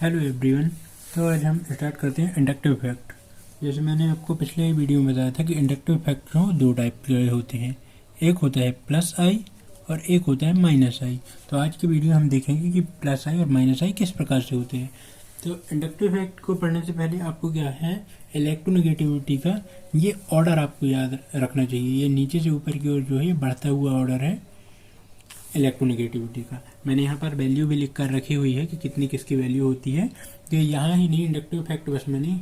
Hello everyone. तो आज हम स्टार्ट करते हैं इंडक्टिव इफेक्ट। जैसे मैंने आपको पिछले वीडियो में बताया था कि इंडक्टिव इफेक्ट जो दो टाइप के होते हैं, एक होता है प्लस आई और एक होता है माइनस आई। तो आज की वीडियो हम देखेंगे कि प्लस आई और माइनस आई किस प्रकार से होते हैं। तो इंडक्टिव इफेक्ट को पढ़ने से पहले आपको क्या है, इलेक्ट्रोनेगेटिविटी का ये ऑर्डर आपको याद रखना चाहिए। ये नीचे से ऊपर की ओर जो है बढ़ता हुआ ऑर्डर है इलेक्ट्रोनेगेटिविटी का। मैंने यहाँ पर वैल्यू भी लिख कर रखी हुई है कि कितनी किसकी वैल्यू होती है। तो यहाँ ही नहीं, इंडक्टिव इफेक्ट बस मैंने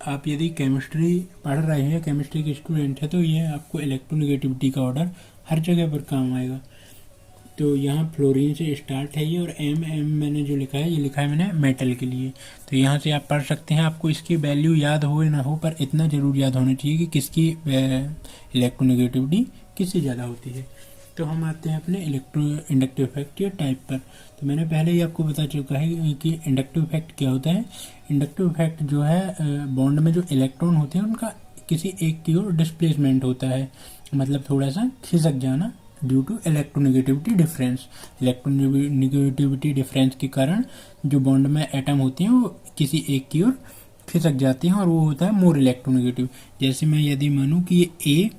आप यदि केमिस्ट्री पढ़ रहे हैं, केमिस्ट्री के स्टूडेंट है, तो ये आपको इलेक्ट्रोनेगेटिविटी का ऑर्डर हर जगह पर काम आएगा। तो यहाँ फ्लोरीन से स्टार्ट है ये, और एम मैंने जो लिखा है, ये लिखा है मैंने मेटल के लिए। तो यहाँ से आप पढ़ सकते हैं। आपको इसकी वैल्यू याद हो ना हो, पर इतना ज़रूर याद होना चाहिए कि किसकी इलेक्ट्रोनेगेटिविटी किससे ज़्यादा होती है। तो हम आते हैं अपने इंडक्टिव इफेक्ट के टाइप पर। तो मैंने पहले ही आपको बता चुका है कि इंडक्टिव इफेक्ट क्या होता है। इंडक्टिव इफेक्ट जो है, बॉन्ड में जो इलेक्ट्रॉन होते हैं उनका किसी एक की ओर डिस्प्लेसमेंट होता है, मतलब थोड़ा सा खिसक जाना due to electronegativity difference. Electronegativity difference के कारण जो बॉन्ड में एटम होते हैं वो किसी एक की ओर खिसक जाते हैं, और वो होता है मोर इलेक्ट्रोनेगेटिव। जैसे मैं यदि मानूँ कि ये ए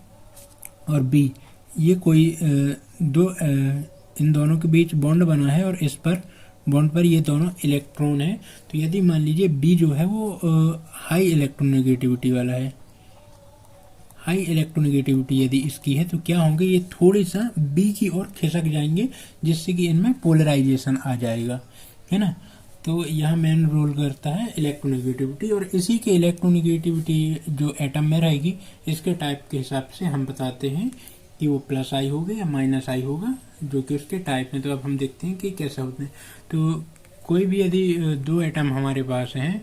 और बी, ये कोई इन दोनों के बीच बॉन्ड बना है, और इस पर बॉन्ड पर ये दोनों इलेक्ट्रॉन है। तो यदि मान लीजिए बी जो है वो हाई इलेक्ट्रोनेगेटिविटी वाला है, हाई इलेक्ट्रोनेगेटिविटी यदि इसकी है, तो क्या होंगे, ये थोड़ी सा बी की ओर खिसक जाएंगे, जिससे कि इनमें पोलराइजेशन आ जाएगा, है ना। तो यह मेन रोल करता है इलेक्ट्रोनेगेटिविटी, और इसी के इलेक्ट्रोनेगेटिविटी जो एटम में रहेगी, इसके टाइप के हिसाब से हम बताते हैं कि वो प्लस आई होगा या माइनस आई होगा, जो कि उसके टाइप में। तो अब हम देखते हैं कि कैसे होते हैं। तो कोई भी यदि दो एटम हमारे पास हैं,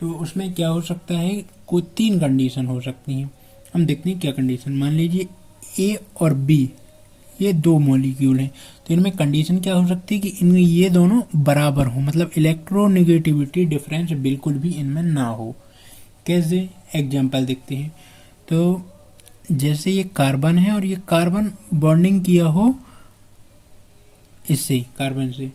तो उसमें क्या हो सकता है, कोई तीन कंडीशन हो सकती हैं। हम देखते हैं क्या कंडीशन। मान लीजिए ए और बी, ये दो मॉलिक्यूल हैं, तो इनमें कंडीशन क्या हो सकती है कि इनमें ये दोनों बराबर हो, मतलब इलेक्ट्रोनेगेटिविटी डिफरेंस बिल्कुल भी इनमें ना हो। कैसे, एग्जाम्पल देखते हैं। तो जैसे ये कार्बन है और ये कार्बन बॉन्डिंग किया हो इससे, कार्बन से।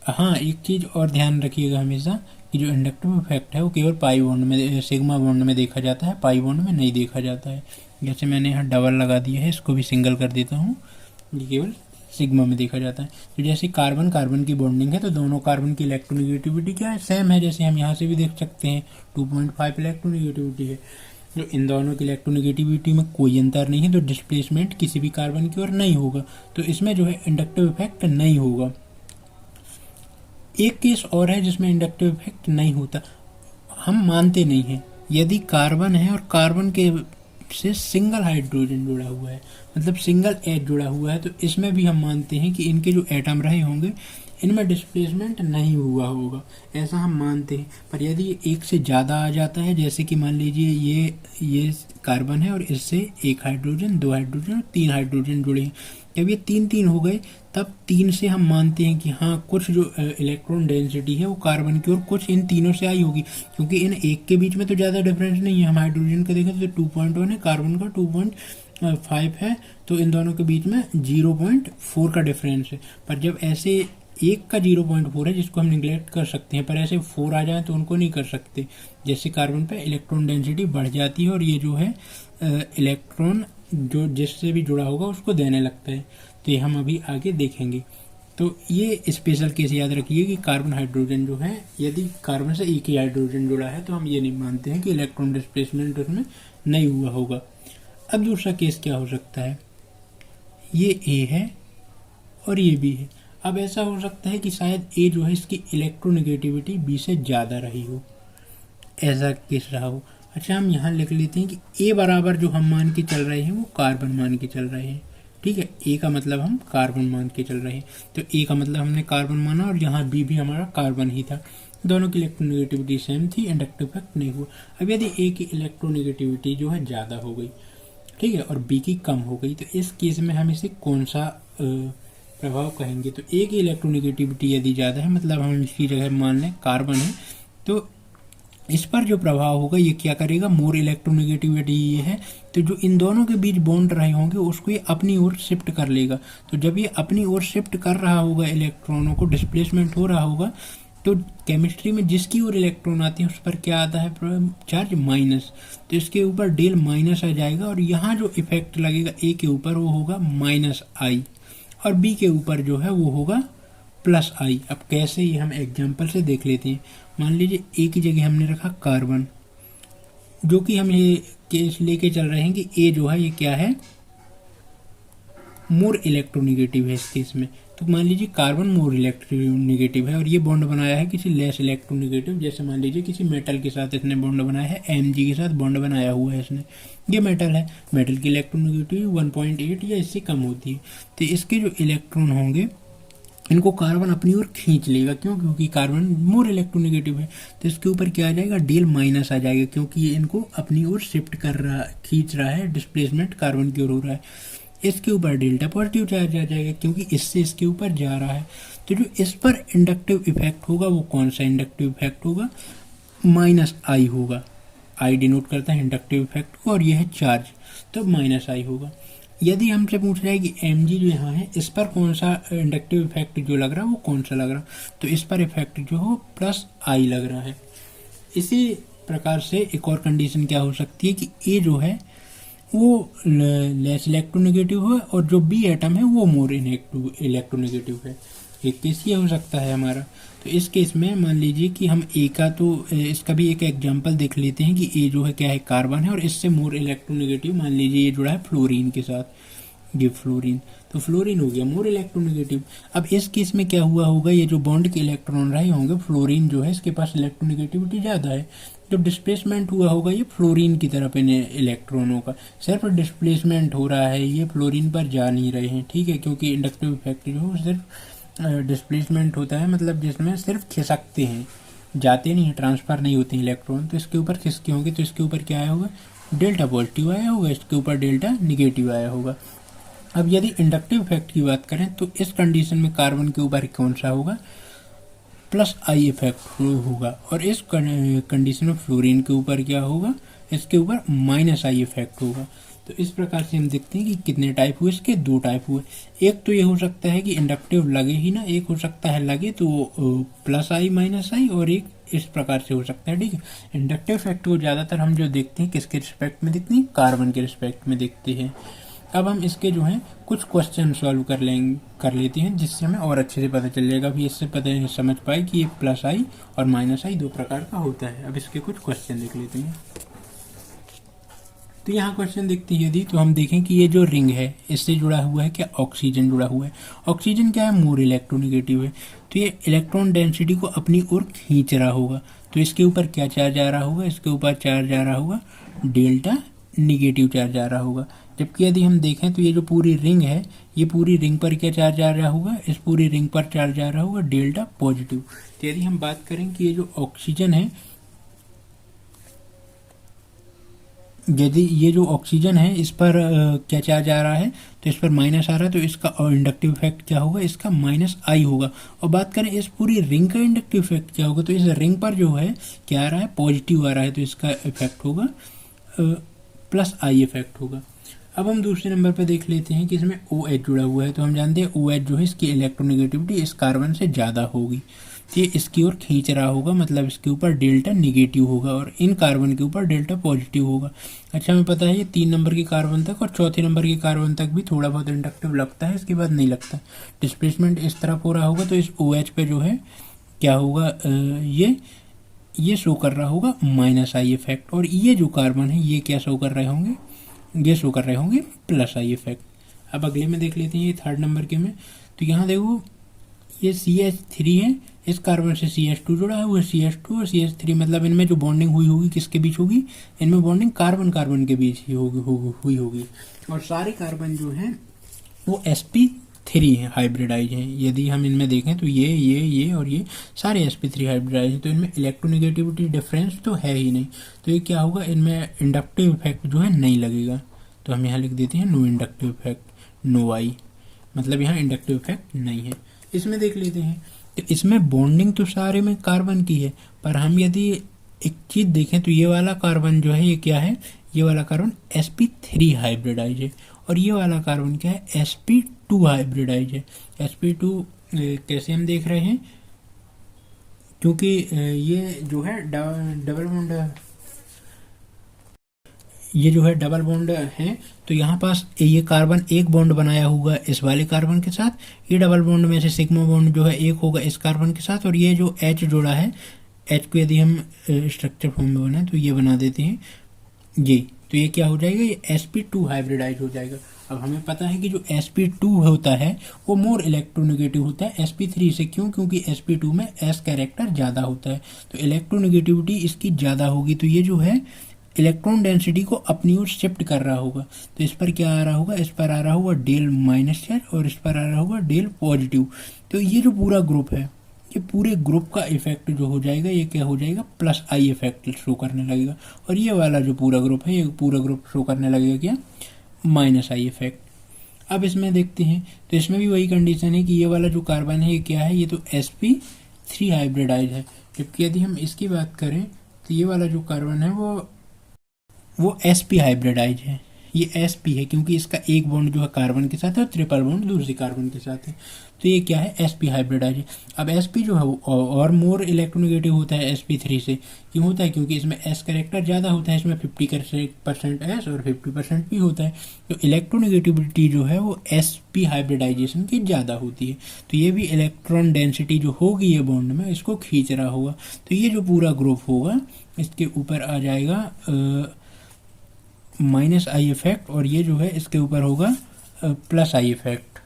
हाँ, एक चीज़ और ध्यान रखिएगा हमेशा कि जो इंडक्टिव इफेक्ट है वो केवल पाई बॉन्ड में, सिग्मा बॉन्ड में देखा जाता है, पाई बॉन्ड में नहीं देखा जाता है। जैसे मैंने यहाँ डबल लगा दिया है, इसको भी सिंगल कर देता हूँ, ये केवल सिग्मा में देखा जाता है। तो जैसे कार्बन कार्बन की बॉन्डिंग है, तो दोनों कार्बन की इलेक्ट्रोनेगेटिविटी क्या है, सेम है। जैसे हम यहाँ से भी देख सकते हैं 2.5 इलेक्ट्रोनेगेटिविटी है। जो इन दोनों की इलेक्ट्रोनेगेटिविटी में कोई अंतर नहीं है, तो डिस्प्लेसमेंट किसी भी कार्बन की ओर नहीं होगा, तो इसमें जो है इंडक्टिव इफेक्ट नहीं होगा। एक केस और है जिसमें इंडक्टिव इफेक्ट नहीं होता, हम मानते नहीं हैं। यदि कार्बन है और कार्बन के से सिंगल हाइड्रोजन जुड़ा हुआ है, मतलब सिंगल एच जुड़ा हुआ है, तो इसमें भी हम मानते हैं कि इनके जो एटम रहे होंगे इनमें डिस्प्लेसमेंट नहीं हुआ होगा, ऐसा हम मानते हैं। पर यदि एक से ज़्यादा आ जाता है, जैसे कि मान लीजिए ये कार्बन है और इससे एक हाइड्रोजन, दो हाइड्रोजन, तीन हाइड्रोजन जुड़े हैं, जब ये तीन तीन हो गए, तब तीन से हम मानते हैं कि हाँ, कुछ जो इलेक्ट्रॉन डेंसिटी है वो कार्बन की और कुछ इन तीनों से आई होगी, क्योंकि इन एक के बीच में तो ज़्यादा डिफरेंस नहीं है। हम हाइड्रोजन का देखें तो 2.1 है, कार्बन का 2.5 है, तो इन दोनों के बीच में 0.4 का डिफरेंस है। पर जब ऐसे एक का 0.4 है, जिसको हम निगलेक्ट कर सकते हैं, पर ऐसे 4 आ जाए तो उनको नहीं कर सकते। जैसे कार्बन पे इलेक्ट्रॉन डेंसिटी बढ़ जाती है, और ये जो है इलेक्ट्रॉन जो जिससे भी जुड़ा होगा उसको देने लगता है। तो ये हम अभी आगे देखेंगे। तो ये स्पेशल केस याद रखिए कि कार्बन हाइड्रोजन जो है, यदि कार्बन से एक ही हाइड्रोजन जुड़ा है, तो हम ये नहीं मानते हैं कि इलेक्ट्रॉन डिस्प्लेसमेंट उसमें नहीं हुआ होगा। अब दूसरा केस क्या हो सकता है, ये ए है और ये बी है। अब ऐसा हो सकता है कि शायद ए जो है, इसकी इलेक्ट्रोनेगेटिविटी बी से ज़्यादा रही हो, ऐसा केस रहा हो। अच्छा, हम यहाँ लिख लेते हैं कि ए बराबर जो हम मान के चल रहे हैं वो कार्बन मान के चल रहे हैं। ठीक है, ए का मतलब हम कार्बन मान के चल रहे हैं, तो ए का मतलब हमने कार्बन माना, और यहाँ बी भी हमारा कार्बन ही था। दोनों की इलेक्ट्रोनेगेटिविटी सेम थी, इंडक्टिव इफेक्ट नहीं हुआ। अब यदि ए की इलेक्ट्रोनेगेटिविटी जो है ज़्यादा हो गई, ठीक है, और बी की कम हो गई, तो इस केस में हम इसे कौन सा प्रभाव कहेंगे। तो ए की इलेक्ट्रोनेगेटिविटी यदि ज़्यादा है, मतलब हम इसकी जगह मान लें कार्बन है, तो इस पर जो प्रभाव होगा ये क्या करेगा, मोर इलेक्ट्रोनेगेटिविटी ये है, तो जो इन दोनों के बीच बॉन्ड रहे होंगे उसको ये अपनी ओर शिफ्ट कर लेगा। तो जब ये अपनी ओर शिफ्ट कर रहा होगा, इलेक्ट्रॉनों को डिस्प्लेसमेंट हो रहा होगा, तो केमिस्ट्री में जिसकी ओर इलेक्ट्रॉन आते हैं उस पर क्या आता है चार्ज माइनस, तो इसके ऊपर डेल माइनस आ जाएगा और यहाँ जो इफेक्ट लगेगा ए के ऊपर वो होगा माइनस आई और बी के ऊपर जो है वो होगा प्लस आई। अब कैसे ये हम एग्जाम्पल से देख लेते हैं। मान लीजिए ए की जगह हमने रखा कार्बन, जो कि हम ये केस लेके चल रहे हैं कि ए जो है ये क्या है मोर इलेक्ट्रोनिगेटिव है इस केस में। तो मान लीजिए कार्बन मोर इलेक्ट्रोनिगेटिव है और ये बॉन्ड बनाया है किसी लेस इलेक्ट्रोनिगेटिव, जैसे मान लीजिए किसी मेटल के साथ इसने बॉन्ड बनाया है, Mg के साथ बॉन्ड बनाया हुआ है इसने। ये मेटल है, मेटल की इलेक्ट्रोनिगेटिव 1.8 या इससे कम होती है। तो इसके जो इलेक्ट्रॉन होंगे इनको कार्बन अपनी ओर खींच लेगा, क्यों? क्योंकि कार्बन मोर इलेक्ट्रोनिगेटिव है। तो इसके ऊपर क्या आ जाएगा डेल माइनस आ जाएगा, क्योंकि ये इनको अपनी ओर शिफ्ट कर रहा खींच रहा है, डिस्प्लेसमेंट कार्बन की ओर हो रहा है। इसके ऊपर डेल्टा पॉजिटिव चार्ज आ जाएगा क्योंकि इससे इसके ऊपर जा रहा है। तो जो इस पर इंडक्टिव इफेक्ट होगा वो कौन सा इंडक्टिव इफेक्ट होगा? माइनस आई होगा। आई डिनोट करता है इंडक्टिव इफेक्ट को और यह है चार्ज, तो माइनस आई होगा। यदि हमसे पूछ रहा है कि Mg जो यहाँ है इस पर कौन सा इंडक्टिव इफेक्ट जो लग रहा है वो कौन सा लग रहा, तो इस पर इफेक्ट जो हो प्लस आई लग रहा है। इसी प्रकार से एक और कंडीशन क्या हो सकती है कि ए जो है वो लेस इलेक्ट्रोनेगेटिव है और जो बी एटम है वो मोर इलेक्ट्रोनेगेटिव है। एक केस ये हो सकता है हमारा। तो इस केस में मान लीजिए कि हम ए का तो इसका भी एक एग्जांपल देख लेते हैं कि ए जो है क्या है कार्बन है और इससे मोर इलेक्ट्रोनेगेटिव, मान लीजिए ये जुड़ा है फ्लोरीन के साथ, ये फ्लोरीन, तो फ्लोरीन हो गया मोर इलेक्ट्रोनेगेटिव। अब इस केस में क्या हुआ होगा, ये जो बॉन्ड के इलेक्ट्रॉन रहे होंगे फ्लोरीन जो है इसके पास इलेक्ट्रोनेगेटिविटी ज़्यादा है, जो डिस्प्लेसमेंट हुआ होगा ये फ्लोरीन की तरफ इन इलेक्ट्रॉनों का सिर्फ डिस्प्लेसमेंट हो रहा है, ये फ्लोरीन पर जा नहीं रहे हैं, ठीक है, क्योंकि इंडक्टिव इफेक्ट जो है सिर्फ डिस्प्लेसमेंट होता है, मतलब जिसमें सिर्फ खिसकते हैं, जाते नहीं है, ट्रांसफर नहीं होते हैं इलेक्ट्रॉन। तो इसके ऊपर खिसके होंगे तो इसके ऊपर क्या आया होगा डेल्टा पॉजिटिव आया होगा, इसके ऊपर डेल्टा निगेटिव आया होगा। अब यदि इंडक्टिव इफेक्ट की बात करें तो इस कंडीशन में कार्बन के ऊपर कौन सा होगा प्लस आई इफेक्ट होगा और इस कंडीशन में फ्लोरीन के ऊपर क्या होगा, इसके ऊपर माइनस आई इफेक्ट होगा। तो इस प्रकार से हम देखते हैं कि कितने टाइप हुए, इसके दो टाइप हुए। एक तो ये हो सकता है कि इंडक्टिव लगे ही ना, एक हो सकता है लगे तो प्लस आई माइनस आई, और एक इस प्रकार से हो सकता है, ठीक है। इंडक्टिव इफेक्ट को ज़्यादातर हम जो देखते हैं किसके रिस्पेक्ट में देखते हैं, कार्बन के रिस्पेक्ट में देखते हैं। अब हम इसके जो हैं कुछ क्वेश्चन सॉल्व कर लेते हैं, जिससे हमें और अच्छे से पता चल जाएगा, भी इससे पता समझ पाए कि ये प्लस आई और माइनस आई दो प्रकार का होता है। अब इसके कुछ क्वेश्चन देख लेते हैं। तो यहाँ क्वेश्चन देखते हैं यदि, तो हम देखें कि ये जो रिंग है इससे जुड़ा हुआ है क्या, ऑक्सीजन जुड़ा हुआ है। ऑक्सीजन क्या है, मोर इलेक्ट्रोनेगेटिव है, तो ये इलेक्ट्रॉन डेंसिटी को अपनी ओर खींच रहा होगा। तो इसके ऊपर क्या चार्ज आ रहा होगा, इसके ऊपर चार्ज आ रहा होगा डेल्टा निगेटिव चार्ज आ रहा होगा। जबकि यदि हम देखें तो ये जो पूरी रिंग है, ये पूरी रिंग पर क्या चार्ज आ रहा होगा, इस पूरी रिंग पर चार्ज आ रहा होगा डेल्टा पॉजिटिव। तो यदि हम बात करें कि ये जो ऑक्सीजन है, यदि ये जो ऑक्सीजन है इस पर क्या चार्ज आ रहा है, तो इस पर माइनस आ रहा है, तो इसका इंडक्टिव इफेक्ट क्या होगा, इसका माइनस आई होगा। और बात करें इस पूरी रिंग का इंडक्टिव इफेक्ट क्या होगा, तो इस रिंग पर जो है क्या आ रहा है, पॉजिटिव आ रहा है, तो इसका इफेक्ट होगा प्लस आई इफेक्ट होगा। अब हम दूसरे नंबर पर देख लेते हैं कि इसमें OH जुड़ा हुआ है। तो हम जानते हैं OH जो है इसकी इलेक्ट्रोनेगेटिविटी इस कार्बन से ज़्यादा होगी, तो ये इसकी ओर खींच रहा होगा, मतलब इसके ऊपर डेल्टा निगेटिव होगा और इन कार्बन के ऊपर डेल्टा पॉजिटिव होगा। अच्छा, हमें पता है ये 3 नंबर के कार्बन तक और चौथे नंबर के कार्बन तक भी थोड़ा बहुत इंडक्टिव लगता है, इसके बाद नहीं लगता। डिस्प्लेसमेंट इस तरफ हो रहा होगा, तो इस OH पे जो है क्या होगा, ये शो कर रहा होगा माइनस आई इफेक्ट, और ये जो कार्बन है ये क्या शो कर रहे होंगे, ये शो कर रहे होंगे प्लस आई इफेक्ट। अब अगले में देख लेते हैं ये 3rd नंबर के में। तो यहाँ देखो ये CH3 है, इस कार्बन से CH2 जुड़ा है, वो CH2 और CH3, मतलब इनमें जो बॉन्डिंग हुई होगी किसके बीच होगी, इनमें बॉन्डिंग कार्बन कार्बन के बीच ही हुई होगी। और सारे कार्बन जो हैं वो sp3 हैं, हाइब्रिडाइज हैं। यदि हम इनमें देखें तो ये और ये सारे sp3 हाइब्रिडाइज हैं, तो इनमें इलेक्ट्रोनेगेटिविटी डिफरेंस तो है ही नहीं, तो ये क्या होगा, इनमें इंडक्टिव इफेक्ट जो है नहीं लगेगा। तो हम यहाँ लिख देते हैं नो इंडक्टिव इफेक्ट, नो आई, मतलब यहाँ इंडक्टिव इफेक्ट नहीं है। इसमें देख लेते हैं, तो इसमें बॉन्डिंग तो सारे में कार्बन की है, पर हम यदि एक चीज़ देखें तो ये वाला कार्बन जो है ये क्या है, ये वाला कार्बन sp3 हाइब्रिडाइज है, और ये वाला कार्बन क्या है, sp2 हाइब्रिडाइज है। sp2 कैसे हम देख रहे हैं क्योंकि ये जो है डबल बॉन्ड, ये जो है डबल बॉन्ड है, तो यहाँ पास ये कार्बन एक बॉन्ड बनाया होगा इस वाले कार्बन के साथ, ये डबल बॉन्ड में से सिग्मा बॉन्ड जो है एक होगा इस कार्बन के साथ, और ये जो H जोड़ा है, H को यदि हम स्ट्रक्चर फॉर्म में बनाए तो ये बना देते हैं ये, तो ये क्या हो जाएगा, ये sp2 हाइब्रिडाइज हो जाएगा। अब हमें पता है कि जो sp2 होता है वो मोर इलेक्ट्रोनेगेटिव होता है sp3 से, क्यों, क्योंकि sp2 में s कैरेक्टर ज़्यादा होता है, तो इलेक्ट्रोनेगेटिविटी इसकी ज़्यादा होगी, तो ये जो है इलेक्ट्रॉन डेंसिटी को अपनी ओर शिफ्ट कर रहा होगा। तो इस पर क्या आ रहा होगा, इस पर आ रहा होगा डेल माइनस चार्ज और इस पर आ रहा होगा डेल पॉजिटिव। तो ये जो पूरा ग्रुप है, ये पूरे ग्रुप का इफेक्ट जो हो जाएगा, ये क्या हो जाएगा, प्लस आई इफेक्ट शो करने लगेगा, और ये वाला जो पूरा ग्रुप है, ये पूरा ग्रुप शो करने लगेगा क्या, माइनस आई इफेक्ट। अब इसमें देखते हैं, तो इसमें भी वही कंडीशन है कि ये वाला जो कार्बन है ये क्या है, ये तो sp3 हाइब्रिडाइज है, जबकि यदि हम इसकी बात करें तो ये वाला जो कार्बन है वो sp हाइब्रिडाइज है, ये sp है क्योंकि इसका एक बॉन्ड जो है कार्बन के साथ है और ट्रिपल बॉन्ड दूसरे कार्बन के साथ है, तो ये क्या है, sp हाइब्रिडाइज है। अब sp जो है वो और मोर इलेक्ट्रोनेगेटिव होता है sp3 से, क्यों होता है, क्योंकि इसमें s कैरेक्टर ज़्यादा होता है, इसमें 50% s और 50% p होता है, तो इलेक्ट्रोनेगेटिविटी जो है वो sp हाइब्रिडाइजेशन की ज़्यादा होती है, तो ये भी इलेक्ट्रॉन डेंसिटी जो होगी ये बॉन्ड में इसको खींच रहा होगा, तो ये जो पूरा ग्रुप होगा इसके ऊपर आ जाएगा माइनस आई इफेक्ट, और ये जो है इसके ऊपर होगा प्लस आई इफेक्ट।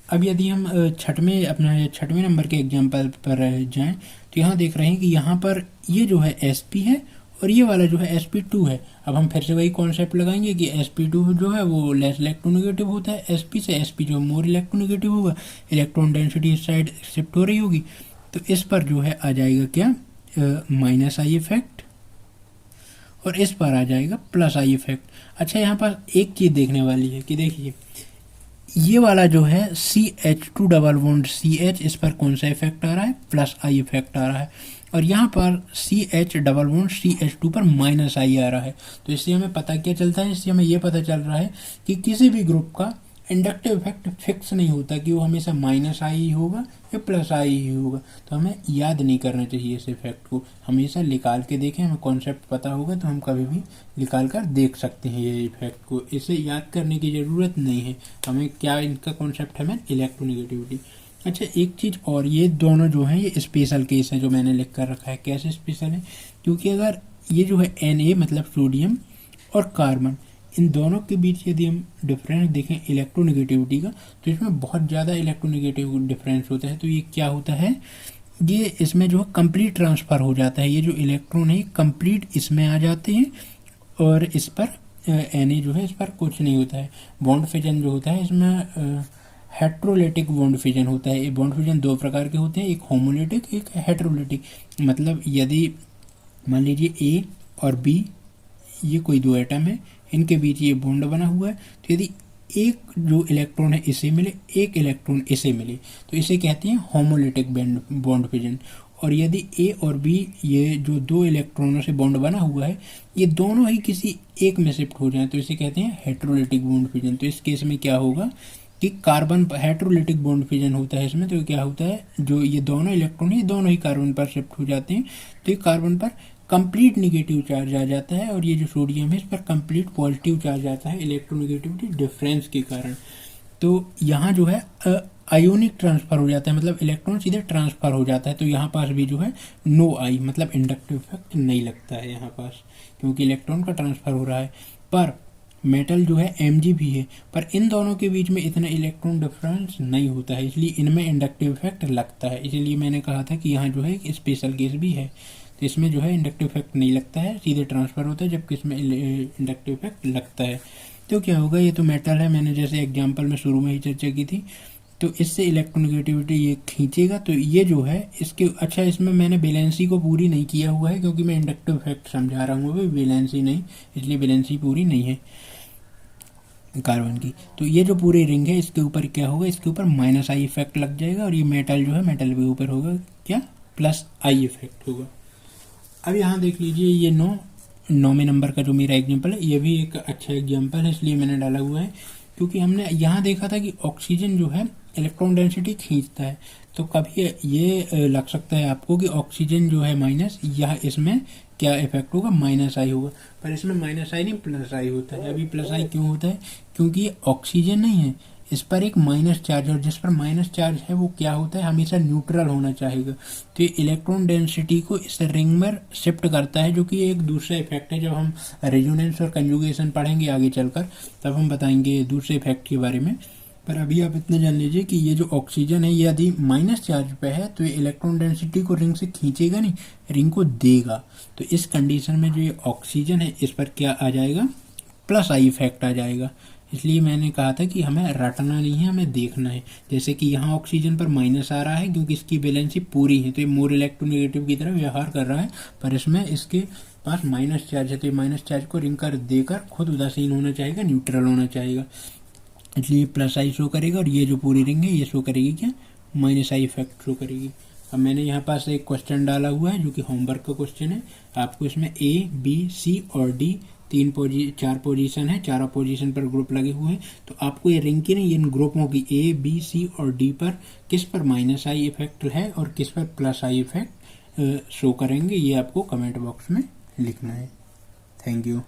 अब यदि हम छठवें नंबर के एग्जाम्पल पर जाएं तो यहाँ देख रहे हैं कि यहाँ पर ये जो है sp है और ये वाला जो है sp2 है। अब हम फिर से वही कॉन्सेप्ट लगाएंगे कि sp2 जो है वो लेस इलेक्ट्रोनेगेटिव होता है sp से, sp जो मोर इलेक्ट्रोनेगेटिव होगा, इलेक्ट्रॉन डेंसिटी इस साइड शिफ्ट हो रही होगी, तो इस पर जो है आ जाएगा क्या, माइनस आई इफेक्ट, और इस पर आ जाएगा प्लस आई इफेक्ट। अच्छा, यहाँ पर एक चीज़ देखने वाली है कि देखिए ये वाला जो है CH2 डबल बॉन्ड CH, इस पर कौन सा इफेक्ट आ रहा है, प्लस आई इफेक्ट आ रहा है, और यहाँ पर CH डबल बॉन्ड CH2 पर माइनस आई आ रहा है। तो इससे हमें पता क्या चलता है, इससे हमें यह पता चल रहा है कि किसी भी ग्रुप का इंडक्टिव इफेक्ट फिक्स नहीं होता कि वो हमेशा माइनस आई ही होगा या प्लस आई ही होगा, तो हमें याद नहीं करना चाहिए इस इफेक्ट को, हमेशा निकाल के देखें, हमें कॉन्सेप्ट पता होगा तो हम कभी भी निकाल कर देख सकते हैं ये इफेक्ट को, इसे याद करने की ज़रूरत नहीं है हमें। क्या इनका कॉन्सेप्ट है, इलेक्ट्रोनेगेटिविटी। अच्छा, एक चीज़ और, ये दोनों जो हैं ये स्पेशल केस हैं जो मैंने लिख कर रखा है। कैसे स्पेशल है, क्योंकि अगर ये जो है Na मतलब सोडियम और कार्बन, इन दोनों के बीच यदि हम डिफरेंस देखें इलेक्ट्रोनेगेटिविटी का, तो इसमें बहुत ज़्यादा इलेक्ट्रोनेगेटिव डिफरेंस होता है। तो ये क्या होता है, ये इसमें जो है कंप्लीट ट्रांसफ़र हो जाता है, ये जो इलेक्ट्रॉन है कंप्लीट इसमें आ जाते हैं, और इस पर Na जो है इस पर कुछ नहीं होता है। बॉन्ड फिजन जो होता है इसमें हेट्रोलिटिक बॉन्ड फिजन होता है। ये बॉन्ड फिजन दो प्रकार के होते हैं, एक होमोलिटिक, एक हेट्रोलिटिक। मतलब यदि मान लीजिए ए और बी ये कोई दो एटम है, इनके बीच ये बॉन्ड बना हुआ है, तो यदि एक जो इलेक्ट्रॉन है इसे मिले, एक इलेक्ट्रॉन इसे मिले, तो इसे कहते हैं होमोलिटिक बॉन्ड फिजन। और यदि ए और बी ये जो दो इलेक्ट्रॉनों से बॉन्ड बना हुआ है, ये दोनों ही किसी एक में शिफ्ट हो जाए, तो इसे कहते हैं हेट्रोलिटिक बॉन्ड फिजन। तो इस केस में क्या होगा कि कार्बन हेट्रोलिटिक बॉन्ड फिजन होता है इसमें, तो क्या होता है, जो ये दोनों इलेक्ट्रॉन है ये दोनों ही कार्बन पर शिफ्ट हो जाते हैं, तो ये कार्बन पर कंप्लीट निगेटिव चार्ज आ जाता है, और ये जो सोडियम है इस पर कंप्लीट पॉजिटिव चार्ज आता है इलेक्ट्रोनेगेटिविटी डिफरेंस के कारण। तो यहाँ जो है आयोनिक ट्रांसफर हो जाता है, मतलब इलेक्ट्रॉन सीधे ट्रांसफर हो जाता है, तो यहाँ पास भी जो है नो आई मतलब इंडक्टिव इफेक्ट नहीं लगता है यहाँ पास, क्योंकि इलेक्ट्रॉन का ट्रांसफर हो रहा है। पर मेटल जो है Mg भी है, पर इन दोनों के बीच में इतना इलेक्ट्रॉन डिफरेंस नहीं होता है, इसलिए इनमें इंडक्टिव इफेक्ट लगता है। इसलिए मैंने कहा था कि यहाँ जो है एक स्पेशल केस भी है, तो इसमें जो है इंडक्टिव इफेक्ट नहीं लगता है, सीधे ट्रांसफर होता है, जबकि इसमें इंडक्टिव इफेक्ट लगता है। तो क्या होगा, ये तो मेटल है, मैंने जैसे एग्जांपल में शुरू में ही चर्चा की थी, तो इससे इलेक्ट्रोनेगेटिविटी ये खींचेगा, तो ये जो है इसके, अच्छा इसमें मैंने वैलेंसी को पूरी नहीं किया हुआ है क्योंकि मैं इंडक्टिव इफेक्ट समझा रहा हूँ, अभी वैलेंसी नहीं, इसलिए वैलेंसी पूरी नहीं है कार्बन की। तो ये जो पूरी रिंग है इसके ऊपर क्या होगा, इसके ऊपर माइनस आई इफेक्ट लग जाएगा, और ये मेटल जो है मेटल के ऊपर होगा क्या, प्लस आई इफेक्ट होगा। अब यहाँ देख लीजिए, ये 9वें नंबर का जो मेरा एग्जाम्पल है, ये भी एक अच्छा एग्जाम्पल है, इसलिए मैंने डाला हुआ है, क्योंकि हमने यहाँ देखा था कि ऑक्सीजन जो है इलेक्ट्रॉन डेंसिटी खींचता है, तो कभी ये लग सकता है आपको कि ऑक्सीजन जो है माइनस, यह इसमें क्या इफेक्ट होगा, माइनस आई होगा, पर इसमें माइनस आई नहीं प्लस आई होता है। अभी प्लस आई क्यों होता है, क्योंकि ये ऑक्सीजन नहीं है, इस पर एक माइनस चार्ज, और जिस पर माइनस चार्ज है वो क्या होता है, हमेशा न्यूट्रल होना चाहिए। तो ये इलेक्ट्रॉन डेंसिटी को इस रिंग में शिफ्ट करता है, जो कि एक दूसरा इफेक्ट है। जब हम रेजोनेंस और कंजुगेशन पढ़ेंगे आगे चलकर, तब हम बताएंगे दूसरे इफेक्ट के बारे में। पर अभी आप इतने जान लीजिए कि ये जो ऑक्सीजन है, ये यदि माइनस चार्ज पे है तो ये इलेक्ट्रॉन डेंसिटी को रिंग से खींचेगा नहीं, रिंग को देगा। तो इस कंडीशन में जो ये ऑक्सीजन है, इस पर क्या आ जाएगा, प्लस आई इफेक्ट आ जाएगा। इसलिए मैंने कहा था कि हमें रटना नहीं है, हमें देखना है। जैसे कि यहाँ ऑक्सीजन पर माइनस आ रहा है क्योंकि इसकी वैलेंसी पूरी है, तो ये मोर इलेक्ट्रोनेगेटिव की तरह व्यवहार कर रहा है, पर इसमें इसके पास माइनस चार्ज है, तो ये माइनस चार्ज को रिंग कर देकर खुद उदासीन होना चाहिए, न्यूट्रल होना चाहिए। इसलिए प्लस आई शो करेगा, और ये जो पूरी रिंग है ये शो करेगी क्या, माइनस आई इफेक्ट शो करेगी। अब मैंने यहाँ पास एक क्वेश्चन डाला हुआ है जो कि होमवर्क का क्वेश्चन है। आपको इसमें ए बी सी और डी चार पोजीशन है, चारों पोजीशन पर ग्रुप लगे हुए हैं। तो आपको ये रिंग की नहीं, इन ग्रुपों की ए बी सी और डी पर किस पर माइनस आई इफेक्ट है और किस पर प्लस आई इफेक्ट शो करेंगे, ये आपको कमेंट बॉक्स में लिखना है। Thank you.